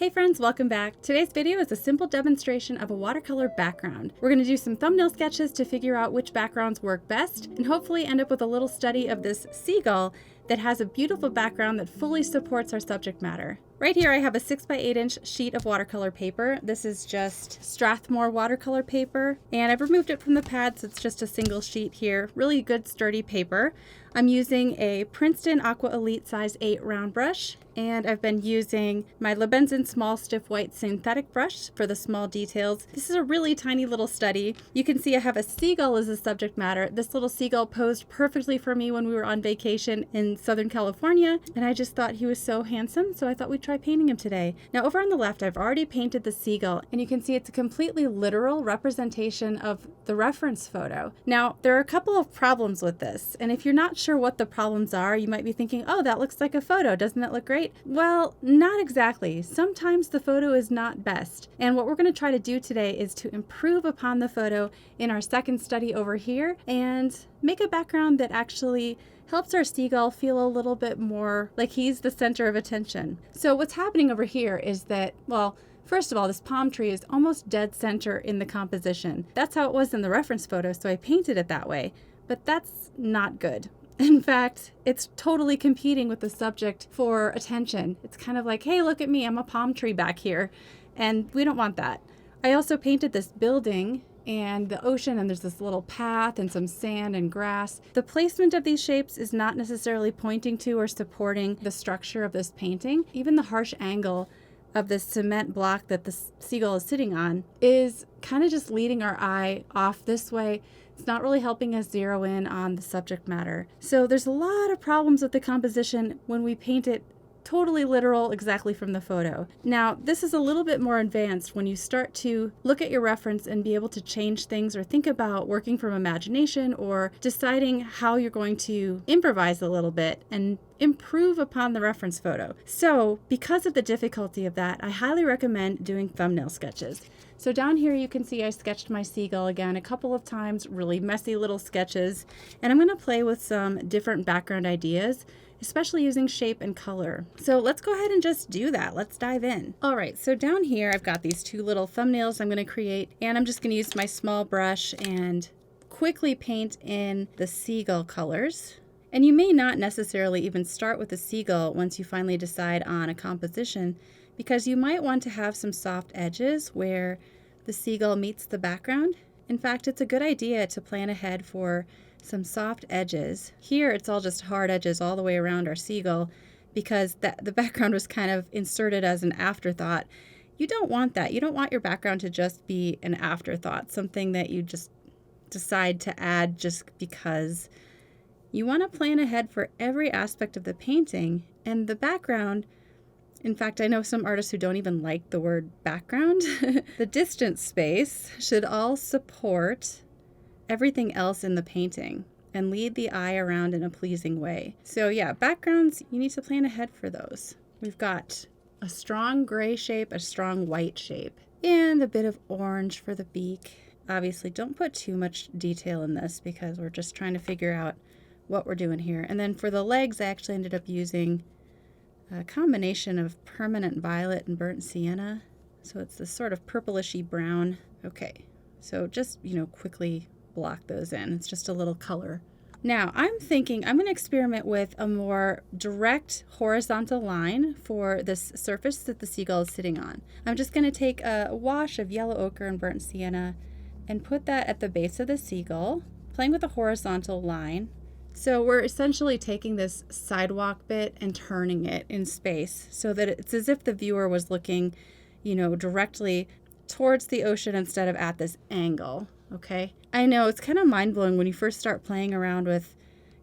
Hey friends, welcome back. Today's video is a simple demonstration of a watercolor background. We're going to do some thumbnail sketches to figure out which backgrounds work best and hopefully end up with a little study of this seagull that has a beautiful background that fully supports our subject matter. Right here I have a 6x8 inch sheet of watercolor paper. This is just Strathmore watercolor paper, and I've removed it from the pad so it's just a single sheet here. Really good sturdy paper. I'm using a Princeton Aqua Elite size 8 round brush, and I've been using my Lebenson small stiff white synthetic brush for the small details. This is a really tiny little study. You can see I have a seagull as a subject matter. This little seagull posed perfectly for me when we were on vacation in Southern California, and I just thought he was so handsome, so I thought we'd try painting him today. Now over on the left, I've already painted the seagull, and you can see it's a completely literal representation of the reference photo. Now, there are a couple of problems with this, and if you're not sure what the problems are, you might be thinking, oh, that looks like a photo. Doesn't it look great? Well, not exactly. Sometimes the photo is not best. And what we're going to try to do today is to improve upon the photo in our second study over here and make a background that actually helps our seagull feel a little bit more like he's the center of attention. So what's happening over here is that, well, first of all, this palm tree is almost dead center in the composition. That's how it was in the reference photo, so I painted it that way. But that's not good. In fact, it's totally competing with the subject for attention. It's kind of like, hey, look at me, I'm a palm tree back here. And we don't want that. I also painted this building and the ocean, and there's this little path and some sand and grass. The placement of these shapes is not necessarily pointing to or supporting the structure of this painting. Even the harsh angle of this cement block that the seagull is sitting on is kind of just leading our eye off this way. It's not really helping us zero in on the subject matter. So there's a lot of problems with the composition when we paint it totally literal exactly from the photo. Now, this is a little bit more advanced when you start to look at your reference and be able to change things or think about working from imagination or deciding how you're going to improvise a little bit and improve upon the reference photo. So, because of the difficulty of that, I highly recommend doing thumbnail sketches. So down here you can see I sketched my seagull again a couple of times, really messy little sketches, and I'm going to play with some different background ideas, especially using shape and color. So let's go ahead and just do that. Let's dive in. All right, so down here I've got these two little thumbnails I'm going to create, and I'm just going to use my small brush and quickly paint in the seagull colors. And you may not necessarily even start with the seagull once you finally decide on a composition, because you might want to have some soft edges where the seagull meets the background. In fact, it's a good idea to plan ahead for some soft edges. Here it's all just hard edges all the way around our seagull because the background was kind of inserted as an afterthought. You don't want that. You don't want your background to just be an afterthought, something that you just decide to add just because. You want to plan ahead for every aspect of the painting, and the background, in fact, I know some artists who don't even like the word background. The distance space should all support everything else in the painting and lead the eye around in a pleasing way. So yeah, backgrounds, you need to plan ahead for those. We've got a strong gray shape, a strong white shape, and a bit of orange for the beak. Obviously, don't put too much detail in this because we're just trying to figure out what we're doing here. And then for the legs, I actually ended up using a combination of permanent violet and burnt sienna. So it's this sort of purplishy brown. Okay, so just, quickly block those in. It's just a little color. Now I'm thinking I'm going to experiment with a more direct horizontal line for this surface that the seagull is sitting on. I'm just going to take a wash of yellow ochre and burnt sienna and put that at the base of the seagull, playing with a horizontal line. So we're essentially taking this sidewalk bit and turning it in space so that it's as if the viewer was looking, directly towards the ocean instead of at this angle, okay? I know it's kind of mind-blowing when you first start playing around with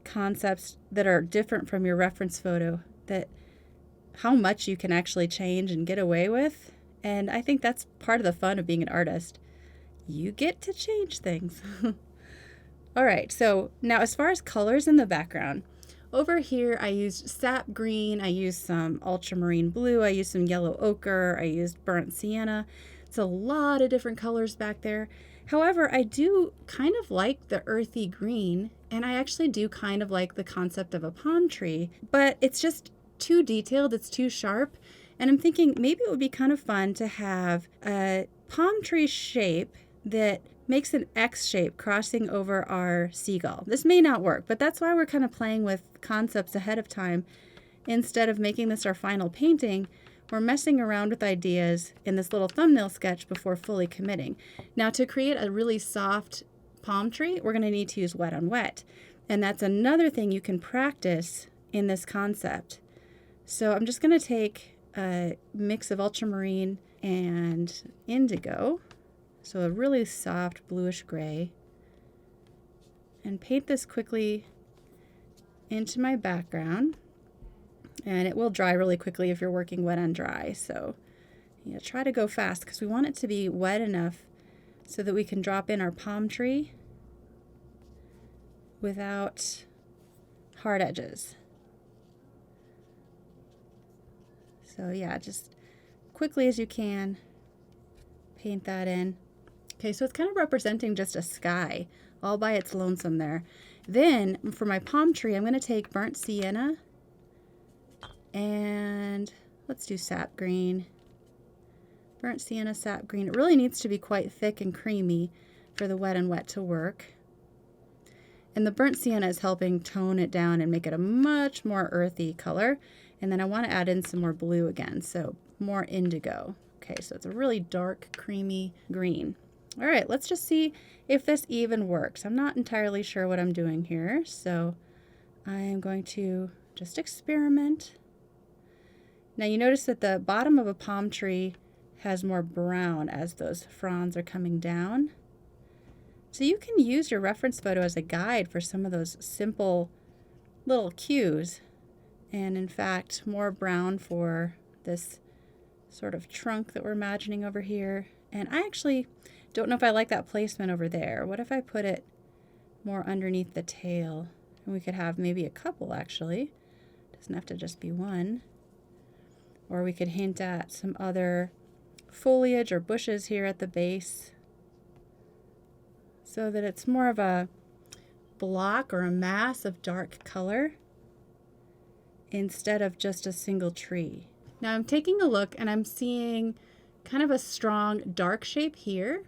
concepts that are different from your reference photo, that how much you can actually change and get away with. And I think that's part of the fun of being an artist. You get to change things. All right, so now as far as colors in the background, over here I used sap green, I used some ultramarine blue, I used some yellow ochre, I used burnt sienna. It's a lot of different colors back there. However, I do kind of like the earthy green, and I actually do kind of like the concept of a palm tree, but it's just too detailed, it's too sharp, And I'm thinking maybe it would be kind of fun to have a palm tree shape that makes an X shape crossing over our seagull. This may not work, but that's why we're kind of playing with concepts ahead of time. Instead of making this our final painting, we're messing around with ideas in this little thumbnail sketch before fully committing. Now, to create a really soft palm tree, we're going to need to use wet on wet. And that's another thing you can practice in this concept. So I'm just going to take a mix of ultramarine and indigo, so a really soft bluish gray, and paint this quickly into my background. And it will dry really quickly if you're working wet on dry. So try to go fast because we want it to be wet enough so that we can drop in our palm tree without hard edges. So yeah, just quickly as you can, paint that in. Okay, so it's kind of representing just a sky all by its lonesome there. Then for my palm tree, I'm going to take burnt sienna and let's do sap green. Burnt sienna, sap green. It really needs to be quite thick and creamy for the wet and wet to work. And the burnt sienna is helping tone it down and make it a much more earthy color. And then I want to add in some more blue again, so more indigo. Okay, so it's a really dark, creamy green. All right, let's just see if this even works. I'm not entirely sure what I'm doing here, so I'm going to just experiment. Now you notice that the bottom of a palm tree has more brown as those fronds are coming down. So you can use your reference photo as a guide for some of those simple little cues. And in fact, more brown for this sort of trunk that we're imagining over here. And I actually don't know if I like that placement over there. What if I put it more underneath the tail? And we could have maybe a couple actually. Doesn't have to just be one. Or we could hint at some other foliage or bushes here at the base so that it's more of a block or a mass of dark color instead of just a single tree. Now I'm taking a look and I'm seeing kind of a strong dark shape here,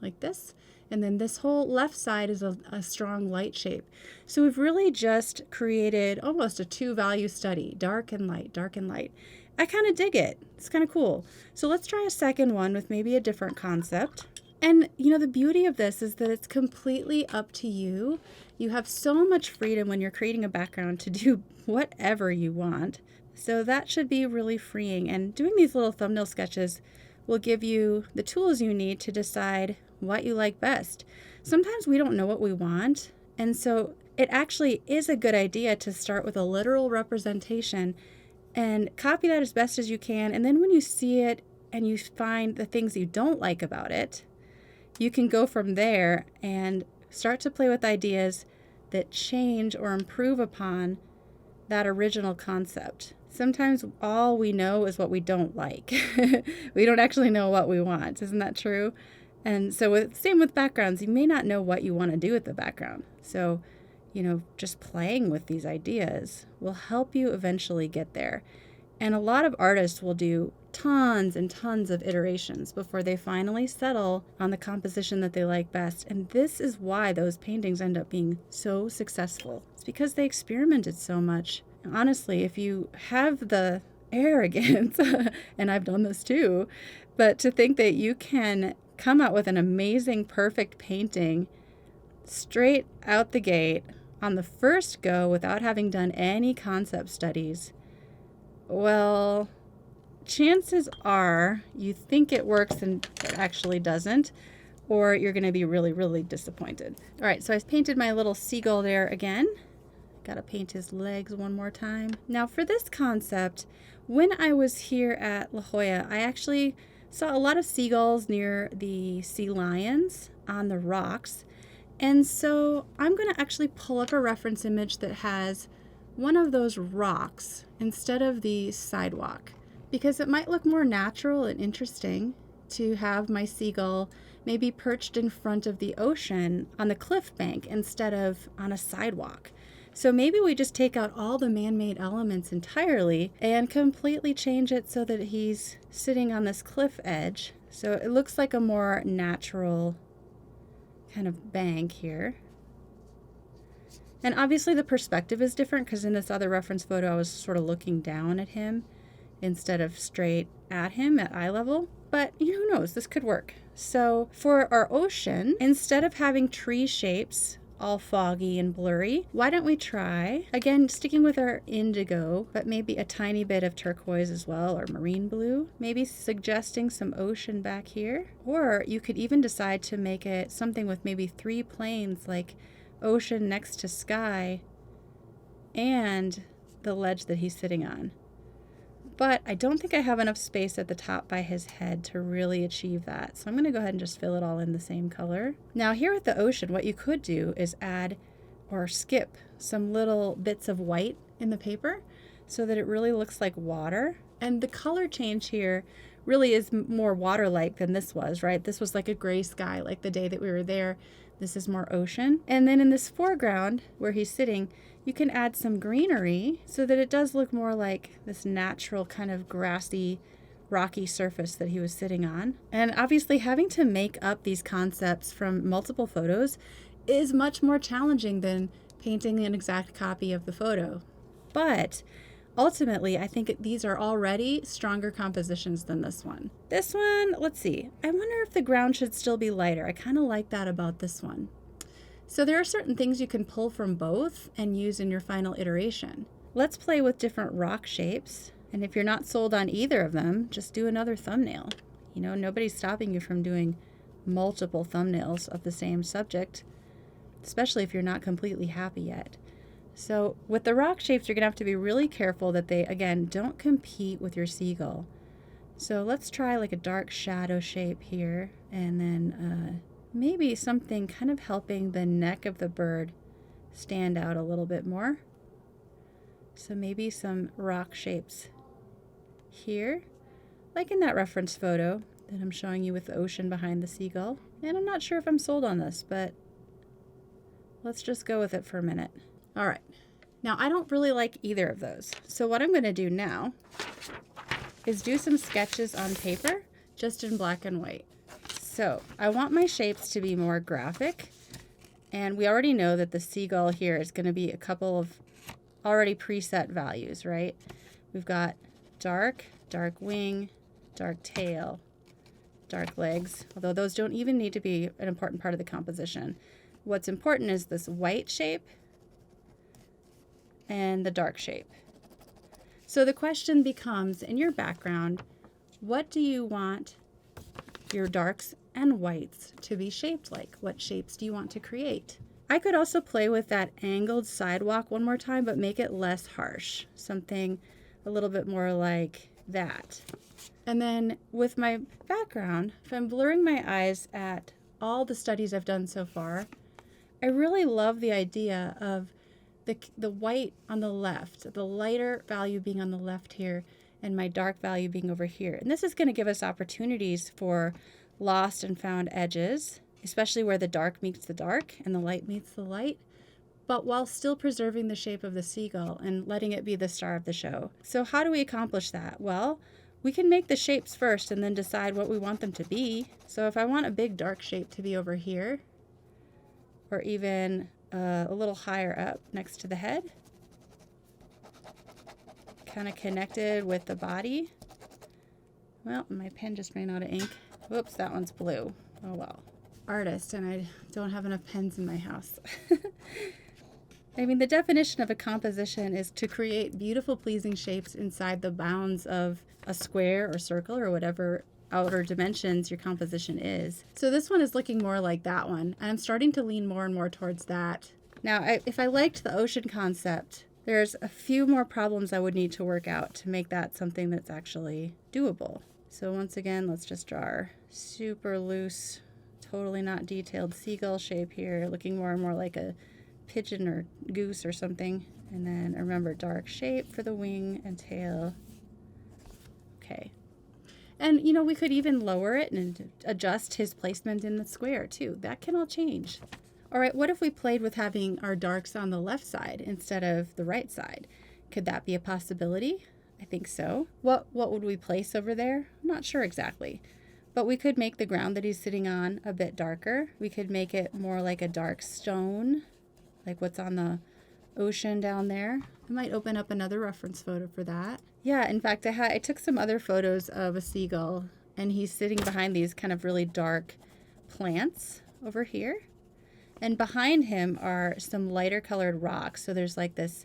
like this, and then this whole left side is a strong light shape. So we've really just created almost a two-value study, dark and light, dark and light. I kind of dig it. It's kind of cool. So let's try a second one with maybe a different concept. And the beauty of this is that it's completely up to you. You have so much freedom when you're creating a background to do whatever you want. So that should be really freeing. And doing these little thumbnail sketches will give you the tools you need to decide what you like best. Sometimes we don't know what we want. And so it actually is a good idea to start with a literal representation and copy that as best as you can. And then when you see it and you find the things you don't like about it, you can go from there and start to play with ideas that change or improve upon that original concept. Sometimes all we know is what we don't like. We don't actually know what we want. Isn't that true? And so same with backgrounds. You may not know what you want to do with the background. So just playing with these ideas will help you eventually get there. And a lot of artists will do tons and tons of iterations before they finally settle on the composition that they like best. And this is why those paintings end up being so successful. It's because they experimented so much. Honestly, if you have the arrogance, and I've done this too, but to think that you can come out with an amazing, perfect painting straight out the gate on the first go without having done any concept studies, well, chances are you think it works and it actually doesn't, or you're going to be really, really disappointed. All right, so I painted my little seagull there again. Got to paint his legs one more time. Now for this concept, when I was here at La Jolla, I actually saw a lot of seagulls near the sea lions on the rocks. And so I'm going to actually pull up a reference image that has one of those rocks instead of the sidewalk, because it might look more natural and interesting to have my seagull maybe perched in front of the ocean on the cliff bank instead of on a sidewalk. So maybe we just take out all the man-made elements entirely and completely change it so that he's sitting on this cliff edge. So it looks like a more natural kind of bank here. And obviously the perspective is different because in this other reference photo I was sort of looking down at him instead of straight at him at eye level. But who knows, this could work. So for our ocean, instead of having tree shapes all foggy and blurry, why don't we try, again, sticking with our indigo, but maybe a tiny bit of turquoise as well, or marine blue, maybe suggesting some ocean back here. Or you could even decide to make it something with maybe 3 planes, like ocean next to sky and the ledge that he's sitting on. But I don't think I have enough space at the top by his head to really achieve that. So I'm going to go ahead and just fill it all in the same color. Now here at the ocean, what you could do is add or skip some little bits of white in the paper so that it really looks like water. And the color change here really is more water-like than this was, right? This was like a gray sky, like the day that we were there. This is more ocean. And then in this foreground where he's sitting, you can add some greenery so that it does look more like this natural kind of grassy, rocky surface that he was sitting on. And obviously having to make up these concepts from multiple photos is much more challenging than painting an exact copy of the photo. But ultimately, I think these are already stronger compositions than this one. This one, let's see. I wonder if the ground should still be lighter. I kind of like that about this one. So there are certain things you can pull from both and use in your final iteration. Let's play with different rock shapes. And if you're not sold on either of them, just do another thumbnail. Nobody's stopping you from doing multiple thumbnails of the same subject, especially if you're not completely happy yet. So with the rock shapes, you're going to have to be really careful that they, again, don't compete with your seagull. So let's try like a dark shadow shape here, and then maybe something kind of helping the neck of the bird stand out a little bit more. So maybe some rock shapes here, like in that reference photo that I'm showing you with the ocean behind the seagull. And I'm not sure if I'm sold on this, but let's just go with it for a minute. All right. Now, I don't really like either of those. So what I'm going to do now is do some sketches on paper, just in black and white. So I want my shapes to be more graphic, and we already know that the seagull here is going to be a couple of already preset values, right? We've got dark wing, dark tail, dark legs, although those don't even need to be an important part of the composition. What's important is this white shape and the dark shape. So the question becomes, in your background, what do you want your darks and whites to be shaped like? What shapes do you want to create? I could also play with that angled sidewalk one more time, but make it less harsh. Something a little bit more like that. And then with my background, if I'm blurring my eyes at all the studies I've done so far, I really love the idea of the white on the left, the lighter value being on the left here, and my dark value being over here. And this is going to give us opportunities for lost and found edges, especially where the dark meets the dark and the light meets the light, but while still preserving the shape of the seagull and letting it be the star of the show. So how do we accomplish that? Well, we can make the shapes first and then decide what we want them to be. So if I want a big dark shape to be over here, or even a little higher up next to the head, kind of connected with the body. Well, my pen just ran out of ink. Whoops, that one's blue. Oh well. Artist, and I don't have enough pens in my house. I mean, the definition of a composition is to create beautiful, pleasing shapes inside the bounds of a square or circle or whatever outer dimensions your composition is. So this one is looking more like that one, and I'm starting to lean more and more towards that. Now, if I liked the ocean concept, there's a few more problems I would need to work out to make that something that's actually doable. So once again, let's just draw our super loose, totally not detailed seagull shape here, looking more and more like a pigeon or goose or something. And then remember, dark shape for the wing and tail. Okay. And, we could even lower it and adjust his placement in the square, too. That can all change. All right, what if we played with having our darks on the left side instead of the right side? Could that be a possibility? I think so. What would we place over there? I'm not sure exactly. But we could make the ground that he's sitting on a bit darker. We could make it more like a dark stone, like what's on the ocean down there. I might open up another reference photo for that. Yeah, in fact, I took some other photos of a seagull, and he's sitting behind these kind of really dark plants over here. And behind him are some lighter colored rocks. So there's like this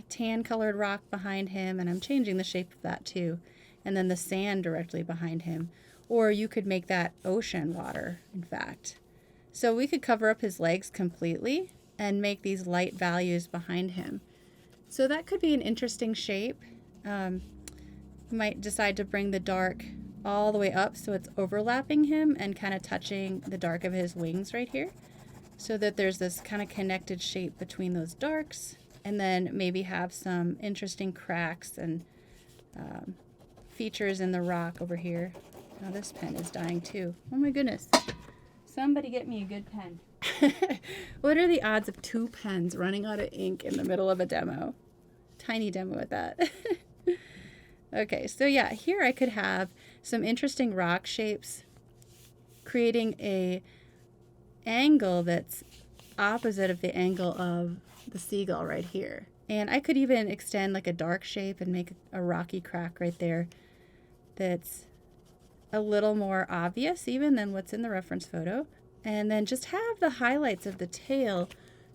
tan colored rock behind him, and I'm changing the shape of that too. And then the sand directly behind him. Or you could make that ocean water, in fact. So we could cover up his legs completely and make these light values behind him. So that could be an interesting shape. You might decide to bring the dark all the way up so it's overlapping him and kind of touching the dark of his wings right here, so that there's this kind of connected shape between those darks, and then maybe have some interesting cracks and features in the rock over here. Now this pen is dying too. Oh my goodness. Somebody get me a good pen. What are the odds of 2 pens running out of ink in the middle of a demo? Tiny demo at that. Okay, so yeah, here I could have some interesting rock shapes, creating a angle that's opposite of the angle of the seagull right here. And I could even extend like a dark shape and make a rocky crack right there that's a little more obvious even than what's in the reference photo. And then just have the highlights of the tail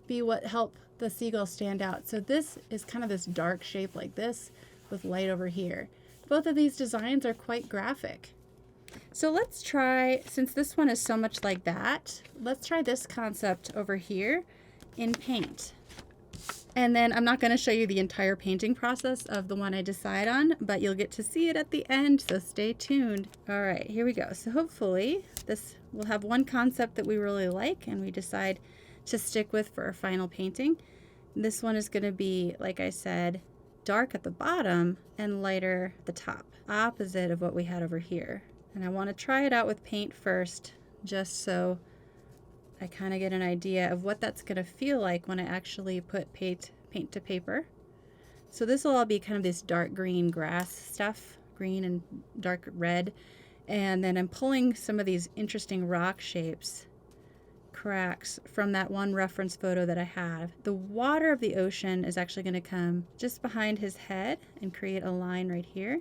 be what help the seagull stand out. So this is kind of this dark shape like this with light over here. Both of these designs are quite graphic. So let's try, since this one is so much like that, let's try this concept over here in paint. And then I'm not going to show you the entire painting process of the one I decide on, but you'll get to see it at the end, so stay tuned. All right, here we go. So hopefully this will have one concept that we really like and we decide to stick with for our final painting. This one is going to be, like I said, dark at the bottom and lighter at the top, opposite of what we had over here. And I want to try it out with paint first, just so I kind of get an idea of what that's going to feel like when I actually put paint to paper. So this will all be kind of this dark green grass stuff, green and dark red. And then I'm pulling some of these interesting rock shapes, cracks from that one reference photo that I have. The water of the ocean is actually going to come just behind his head and create a line right here.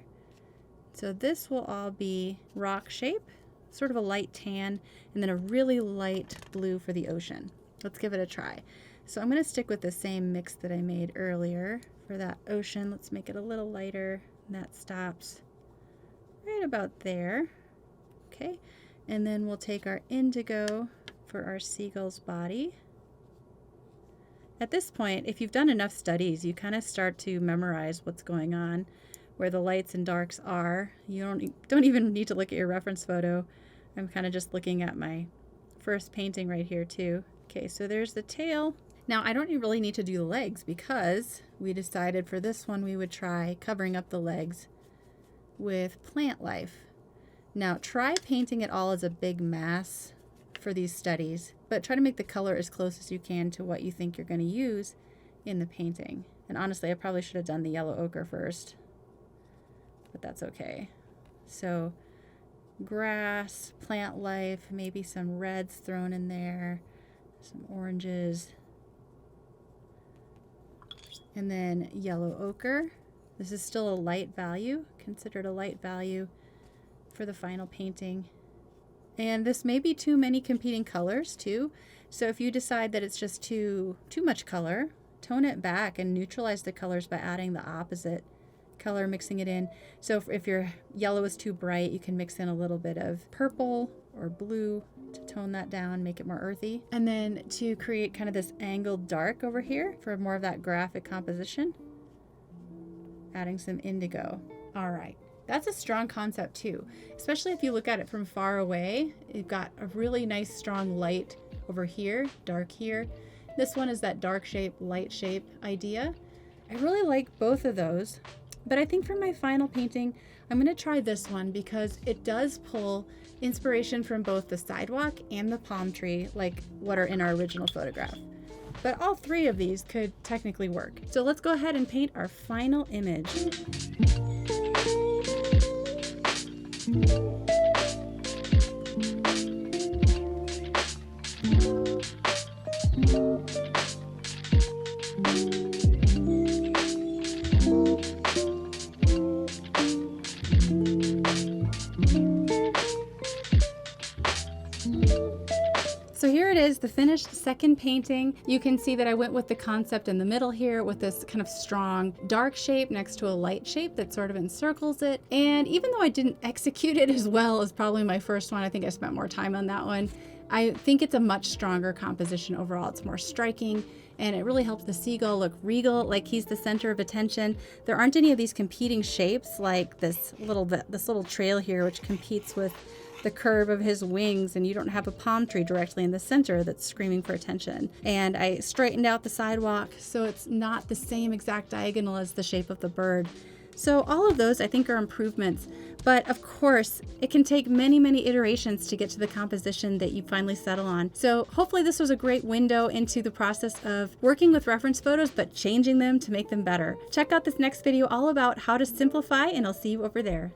So this will all be rock shape, sort of a light tan, and then a really light blue for the ocean. Let's give it a try. So I'm going to stick with the same mix that I made earlier for that ocean. Let's make it a little lighter, and that stops right about there. Okay, and then we'll take our indigo for our seagull's body. At this point, if you've done enough studies, you kind of start to memorize what's going on, where the lights and darks are. You don't even need to look at your reference photo. I'm kind of just looking at my first painting right here too. Okay, so there's the tail. Now I don't really need to do the legs because we decided for this one we would try covering up the legs with plant life. Now try painting it all as a big mass for these studies, but try to make the color as close as you can to what you think you're going to use in the painting. And honestly, I probably should have done the yellow ochre first, but that's okay. So grass, plant life, maybe some reds thrown in there, some oranges, and then yellow ochre. This is still a light value, considered a light value for the final painting. And this may be too many competing colors too. So if you decide that it's just too much color, tone it back and neutralize the colors by adding the opposite color, mixing it in. So if your yellow is too bright, you can mix in a little bit of purple or blue to tone that down, make it more earthy. And then to create kind of this angled dark over here for more of that graphic composition, adding some indigo. All right. That's a strong concept too, especially if you look at it from far away. You've got a really nice strong light over here, dark here. This one is that dark shape, light shape idea. I really like both of those. But I think for my final painting, I'm going to try this one because it does pull inspiration from both the sidewalk and the palm tree, like what are in our original photograph. But all three of these could technically work. So let's go ahead and paint our final image. So here it is, the finished second painting. You can see that I went with the concept in the middle here with this kind of strong dark shape next to a light shape that sort of encircles it. And even though I didn't execute it as well as probably my first one, I think I spent more time on that one, I think it's a much stronger composition overall. It's more striking, and it really helps the seagull look regal, like he's the center of attention. There aren't any of these competing shapes like this little trail here, which competes with the curve of his wings, and you don't have a palm tree directly in the center that's screaming for attention. And I straightened out the sidewalk so it's not the same exact diagonal as the shape of the bird. So all of those I think are improvements, but of course it can take many, many iterations to get to the composition that you finally settle on. So hopefully this was a great window into the process of working with reference photos but changing them to make them better. Check out this next video all about how to simplify, and I'll see you over there.